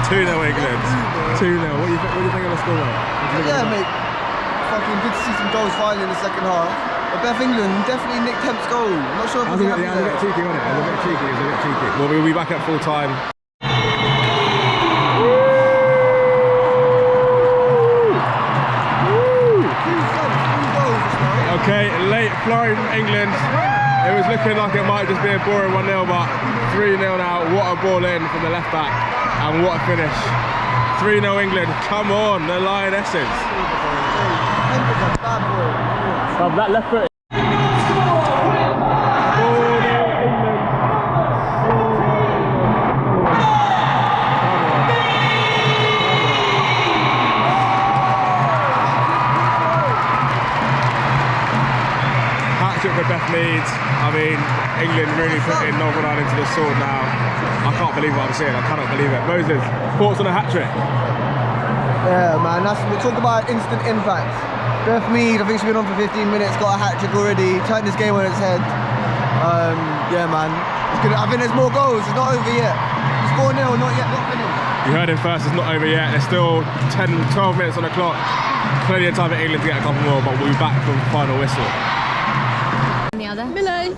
2-0 England. 2-0. What do you think of the score, mate? Yeah, mate. Fucking good to see some goals finally in the second half. But Beth England definitely nicked Hemp's goal. I'm not sure if it was a bit cheeky, wasn't it? It was a bit cheeky. Well, we'll be back at full time. Okay, late flurry from England. It was looking like it might just be a boring 1-0, but 3-0 now. What a ball in from the left back, and what a finish. 3-0 England. Come on, the Lionesses. That left foot. Hattrick for Beth Mead. I mean, England really putting Northern Ireland to the sword now. I can't believe what I'm seeing. I cannot believe it. Moses, thoughts on a hat-trick? Yeah, man. We talk about instant impact. Beth Mead, I think she's been on for 15 minutes, got a hat-trick already, turned this game on its head. Yeah, man. I think there's more goals. It's not over yet. It's 4-0, not finished. You heard him first. It's not over yet. There's still 10, 12 minutes on the clock. Plenty of time for England to get a couple more, but we'll be back for the final whistle. Millie.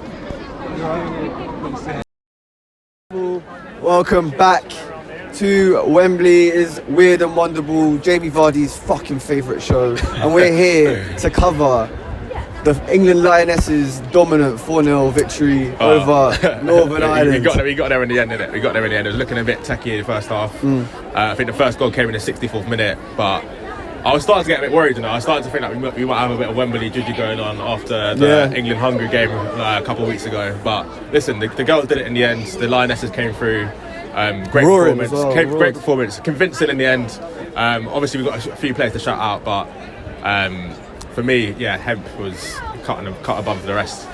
Welcome back to Wembley. Is Weird and Wonderful, Jamie Vardy's fucking favourite show, and we're here to cover the England Lionesses' dominant 4-0 victory over Northern Ireland. We got there in the end, didn't it? We got there in the end. It was looking a bit techie in the first half. I think the first goal came in the 64th minute, but I was starting to get a bit worried, you know. I started to think that we might have a bit of Wembley juju going on after the England-Hungary game a couple of weeks ago. But listen, the girls did it in the end. The Lionesses came through. Great performance. Convincing in the end. Obviously, we've got a few players to shout out, but for me, Hemp was cut above the rest.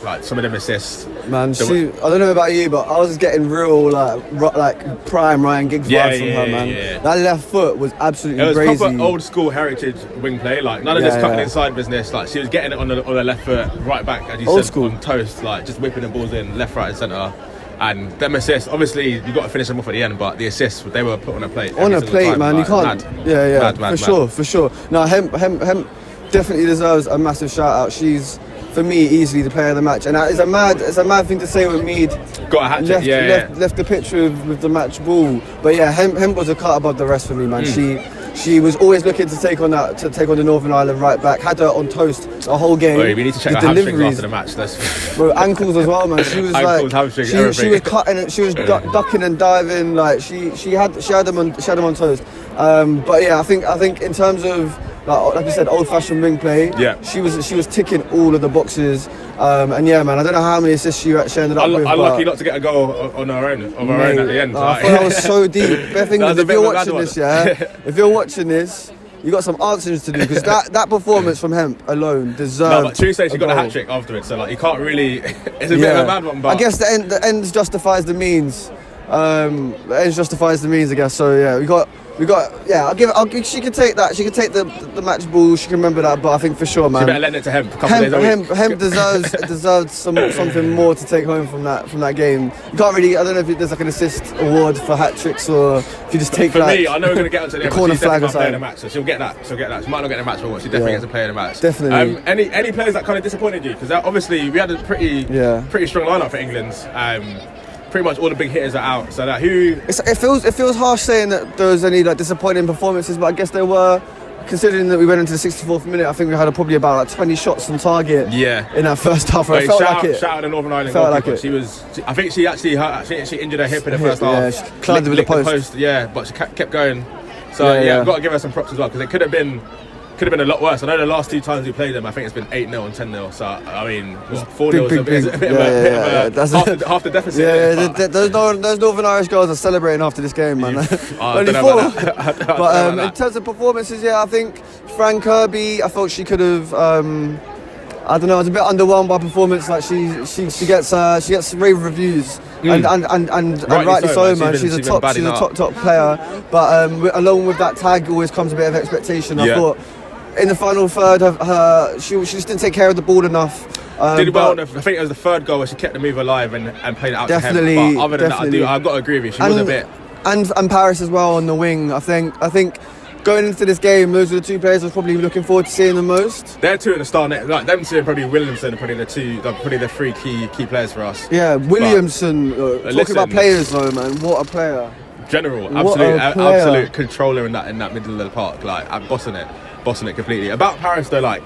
Like some of them assists. Man, I don't know about you, but I was getting real like prime Ryan Giggs vibes from her, man. Yeah. That left foot was absolutely crazy. crazy. Proper old school heritage wing play. Like none of this cutting inside business. Like she was getting it on the left foot, right back, as you old said, school. on toast. Like just whipping the balls in left, right, and centre. And them assists, obviously you got to finish them off at the end, but the assists they were put on a plate. On a plate, man. You can't. Mad. For sure. No, Hemp definitely deserves a massive shout out. She's, for me, easily the player of the match, and it's a mad thing to say with Mead. Got a hat-trick, left the pitch with the match ball, but Hemp was a cut above the rest for me, man. She was always looking to take on the Northern Ireland right back. Had her on toast the whole game. Wait, we need to check her hamstrings after the match. Bro, ankles as well, man. She was she was cutting it. She was ducking and diving. Like she had them on toast. But I think in terms of like you said, old-fashioned wing play. Yeah. She was ticking all of the boxes. And man, I don't know how many assists she actually ended up with. Unlucky not to get a goal on her own at the end. I thought that was so deep. Beth England, if you're watching this, if you're watching this, you got some answers to do, because that performance from Hemp alone deserved. No, but Tuesday she got a hat trick afterwards, so you can't really. It's a bit of a bad one, but I guess the end justifies the means. The end justifies the means, I guess. So we got. She could take that. She could take the match ball. She can remember that. But I think for sure, man. She better lend it to Hemp. Hemp deserves something more to take home from that game. You can't really. I don't know if there's like an assist award for hat tricks, or if you just take. For me, I know we're going to get onto the corner flag or something. Player of the match, so she'll get that. She might not get the match, but she definitely gets a player of the match. Definitely. Any players that kind of disappointed you? Because obviously we had a pretty strong lineup for England. Pretty much all the big hitters are out. So it feels harsh saying that there was any disappointing performances, but I guess there were. Considering that we went into the 64th minute, I think we had probably about 20 shots on target. In that first half. Shout out to Northern Ireland goalkeeper. I think she actually she injured her hip in the first half. Yeah, she climbed with the post. But she kept going. So I've got to give her some props as well, because it could have been a lot worse. I know the last two times we played them, I think it's been 8-0 and 10-0. So I mean, 4-0 is a bit of half the deficit. Those Northern Irish girls are celebrating after this game, man. Only 4. But in terms of performances, I think Fran Kirby, I thought she could have. I don't know. I was a bit underwhelmed by performance. Like she gets rave reviews, and rightly so, man. She's a top player. But along with that tag, always comes a bit of expectation. I thought. In the final third, she just didn't take care of the ball enough. Did well. I think it was the third goal where she kept the move alive and played it out to Hemp. But other than that, I've got to agree with you. She was a bit. and Paris as well on the wing. I think going into this game, those are the two players I was probably looking forward to seeing the most. They're two at the start. Like them two, and probably Williamson are probably the three key players for us. Yeah, Williamson. Talking about players though, man, what a player! General, absolute controller in that middle of the park, like I'm bossing it completely. About Paris though, like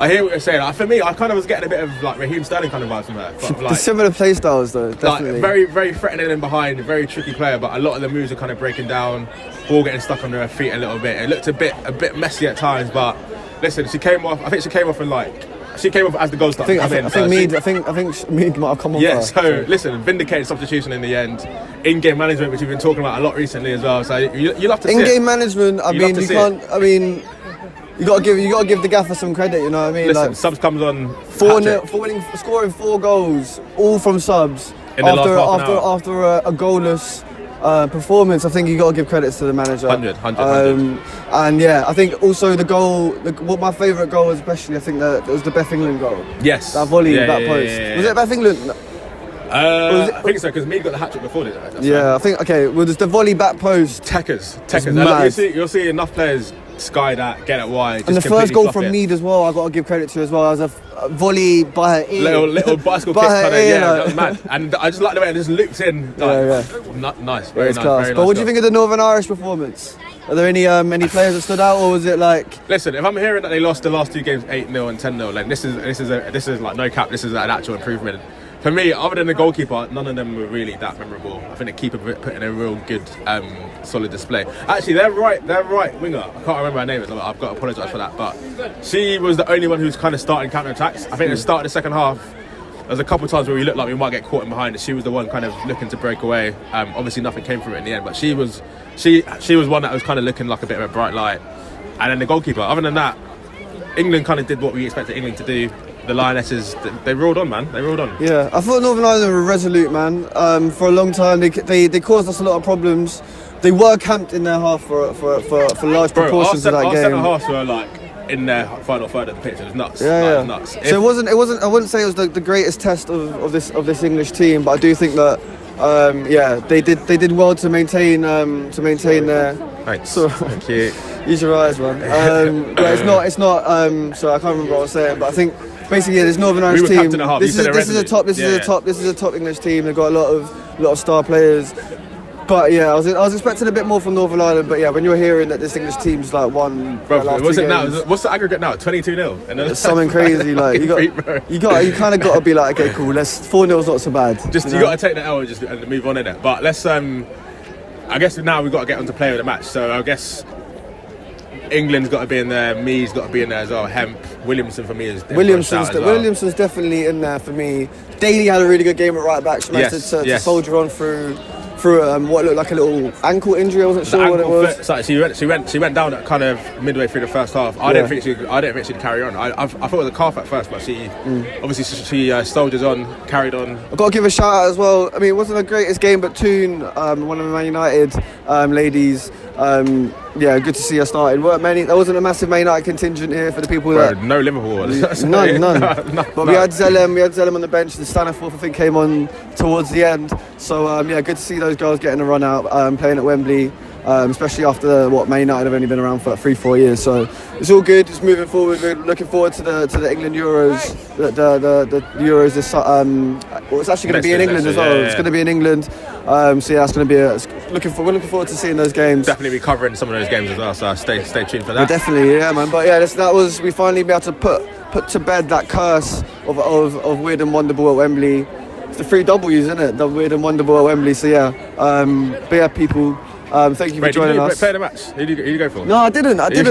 I hear what you're saying. Like, for me, I kind of was getting a bit of like Raheem Sterling kind of vibes from her. But, like, similar play styles though, definitely. Like, very, very threatening in behind, very tricky player, but a lot of the moves are kind of breaking down, ball getting stuck under her feet a little bit. It looked a bit messy at times, but listen, she came off as the goal started. I think Mead might have come on. Yeah, so listen, vindicated substitution in the end. In-game management, which we've been talking about a lot recently as well. So you love to see in-game management. I mean, you can't. I mean, you got to give the gaffer some credit. You know what I mean? Listen, subs comes on 4-0, scoring 4 goals, all from subs after a goalless performance. I think you got to give credits to the manager. 100. And yeah, I think also the goal. What my favourite goal was, especially, I think that it was the Beth England goal. Yes. That volley, that post. Was it Beth England? I think so, because Mead got the hat-trick before it. Yeah, I think, okay, well, there's the volley back post. Techers. You'll see enough players sky that, get it wide. And the first goal from Mead as well, I've got to give credit to as well. It was a volley by her ear. Little bicycle kick kind of, that was mad. And I just like the way it just loops in. Like, nice, very nice. Very nice. But what do you think of the Northern Irish performance? Are there any players that stood out, or was it like? Listen, if I'm hearing that they lost the last 2 games 8-0 and 10-0, like this is like no cap. This is an actual improvement. For me, other than the goalkeeper, none of them were really that memorable. I think the keeper put in a real good, solid display. Actually, their right winger, I can't remember her name. I've got to apologise for that, but she was the only one who was kind of starting counter attacks. I think at the start of the second half, there was a couple of times where we looked like we might get caught in behind, and she was the one kind of looking to break away. Obviously, nothing came from it in the end, but she was one that was kind of looking like a bit of a bright light. And then the goalkeeper. Other than that, England kind of did what we expected England to do. The Lionesses, they rolled on, man. They rolled on. Yeah, I thought Northern Ireland were resolute, man. For a long time, they caused us a lot of problems. They were camped in their half for large proportions of that game. Our centre halves were like in their final third of the pitch. It was nuts. Yeah. It was nuts. So it wasn't. I wouldn't say it was the greatest test of this English team, but I do think that they did well to maintain their. Thanks. Thank you. Use your eyes, man. But it's not. Sorry, I can't remember what I was saying, but I think. Basically, this Northern Irish team. This is a top English team. They've got a lot of star players. But yeah, I was expecting a bit more from Northern Ireland. But yeah, when you're hearing that this English team's like won. Bro, what's it now? What's the aggregate now? 22-0. It's something crazy. Like you kind of got to be like, okay, cool. 4-0's not so bad. You got to take the L and move on in it. But let's. I guess now we've got to get on to player of the match. So I guess. England's got to be in there. Me's got to be in there as well. Hemp, Williamson for me is Williamson's definitely in there for me. Daly had a really good game at right back. She managed to soldier on through what looked like a little ankle injury. I wasn't sure what it was. So she went down at kind of midway through the first half. I didn't think she'd carry on. I thought it was a calf at first, but she obviously soldiers on, carried on. I've got to give a shout out as well. I mean, it wasn't the greatest game, but Toon, one of the Man United ladies. Good to see her starting. There wasn't a massive Man United contingent here for the people that. No Liverpool. None. But we had Zellem on the bench. The Staniforth, I think, came on towards the end. So good to see those girls getting a run out, playing at Wembley. Especially after Man United have only been around for 3-4 years, so it's all good. It's moving forward. We're looking forward to the England Euros. The Euros this it's actually going to be in England as well. It's going to be in England. That's going to be we're looking forward to seeing those games. Definitely be covering some of those games as well. So stay tuned for that. Definitely, yeah, man. But yeah, we finally be able to put to bed that curse of Weird and Wonderful at Wembley. It's the 3 W's, isn't it? The Weird and Wonderful at Wembley. So yeah, but yeah, people. Thank you for joining us. Play the match. Who did you go for? No, I didn't. I just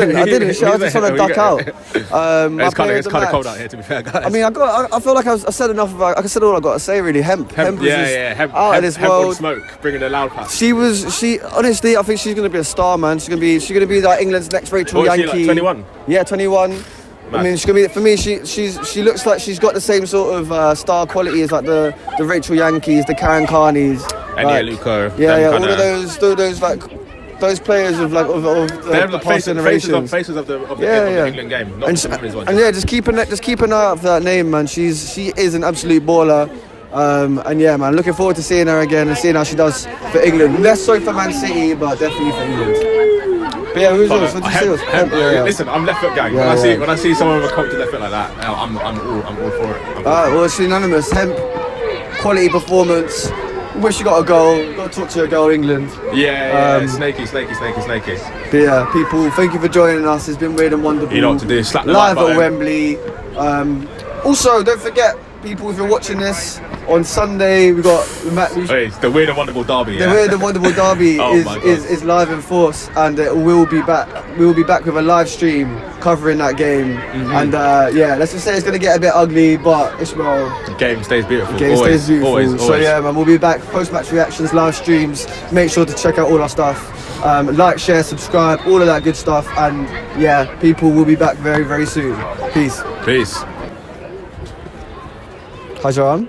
want to duck out. It's kind of cold out here, to be fair, guys. I mean, I feel like I said enough. I said all I got to say. Really, Hemp was Hemp out of this world. Smoke, bringing the loud pass. She honestly, I think she's going to be a star, man. She's going to be like England's next Rachel Yankee. Is she, like 21? Yeah, 21. Mad. I mean, she's gonna be, for me. She looks like she's got the same sort of star quality as like the Rachel Yankees, the Karen Carneys, Luco. Yeah, all of those like. Those players of the past generations, faces of the England game, not the women's one. And yeah, just keep an eye out for that name, man. She is an absolute baller. And yeah, man, looking forward to seeing her again and seeing how she does for England. Less so for Man City, but definitely for England. But yeah, who's yours? What do you see? Listen, I'm left foot gang. When I see someone with a cultured left foot like that, I'm all for it. Well, it's unanimous. Hemp, quality performance. Wish you got a goal. Got to talk to your girl, England. Snaky. But yeah, people, thank you for joining us. It's been weird and wonderful. You know what to do. Slap the live like at Wembley. Also, don't forget, people, if you're watching this on Sunday, we got the Weird and Wonderful Derby. The Weird and Wonderful Derby is live in force, and it will be back. We will be back with a live stream covering that game. And let's just say it's going to get a bit ugly, but Ishmael, the game stays beautiful. Always. So yeah, man, we'll be back. Post-match reactions, live streams. Make sure to check out all our stuff. Like, share, subscribe, all of that good stuff. And yeah, people will be back very, very soon. Peace. Hi, Joanne.